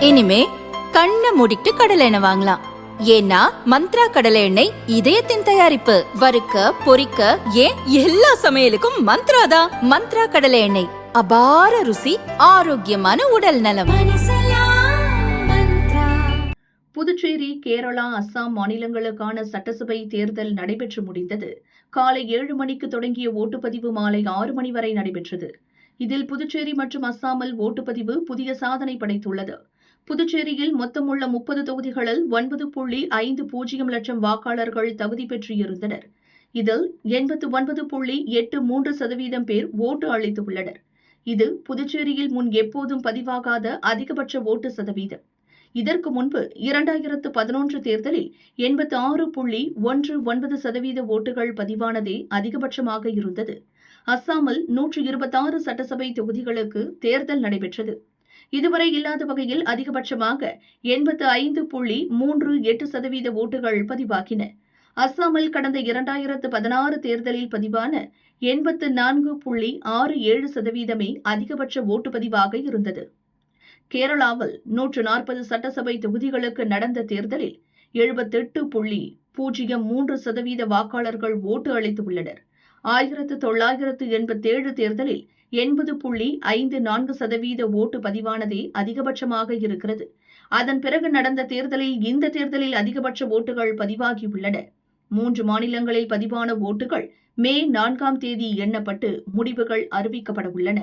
இனிமே கண்ணை மூடிட்டு கடலை எண்ணெய் வாங்கலாம். ஏன்னா மந்த்ரா கடலை எண்ணெய் இதயத்தின் தயாரிப்பு. வறுக்க பொரிக்க ஏன் எல்லா சமையலுக்கும் மந்த்ரா தான். மந்த்ரா கடலை எண்ணெய், அபார ருசி, ஆரோக்கியமான உடல் நலம். புதுச்சேரி, கேரளா, அஸ்ஸாம் மாநிலங்களுக்கான சட்டசபை தேர்தல் நடைபெற்று முடிந்தது. காலை 7 மணிக்கு தொடங்கிய ஓட்டுப்பதிவு மாலை 6 மணி வரை நடைபெற்றது. இதில் புதுச்சேரி மற்றும் அஸ்ஸாமில் ஓட்டுப்பதிவு புதிய சாதனை படைத்துள்ளது. புதுச்சேரியில் மொத்தமுள்ள 30 தொகுதிகளில் 9.50 லட்சம் வாக்காளர்கள் தகுதி பெற்று இருந்தனர். இதில் 89.83% பேர் ஓட்டு அளித்துள்ளனர். இது புதுச்சேரியில் முன் எப்போதும் பதிவாகாத அதிகபட்ச ஓட்டு சதவீதம். இதற்கு முன்பு 2011 தேர்தலில் 86.19% ஓட்டுகள் பதிவானதே அதிகபட்சமாக இருந்தது. அஸ்ஸாமில் 126 சட்டசபை தொகுதிகளுக்கு தேர்தல் நடைபெற்றது. இதுவரை இல்லாத வகையில் அதிகபட்சமாக 85.38% ஓட்டுகள் பதிவாகின. அஸ்ஸாமில் கடந்த 2016 தேர்தலில் பதிவான 84.67% அதிகபட்ச ஓட்டுப்பதிவாக இருந்தது. கேரளாவில் 140 சட்டசபை தொகுதிகளுக்கு நடந்த தேர்தலில் 78.03% வாக்காளர்கள் ஓட்டு அளித்துள்ளனர். 1987 தேர்தலில் 80.54% ஓட்டு பதிவானதே அதிகபட்சமாக இருக்கிறது. அதன் பிறகு நடந்த தேர்தலில் இந்த தேர்தலில் அதிகபட்ச ஓட்டுகள் பதிவாகியுள்ளன. 3 மாநிலங்களில் பதிவான ஓட்டுகள் மே 4ஆம் தேதி எண்ணப்பட்டு முடிவுகள் அறிவிக்கப்பட உள்ளன.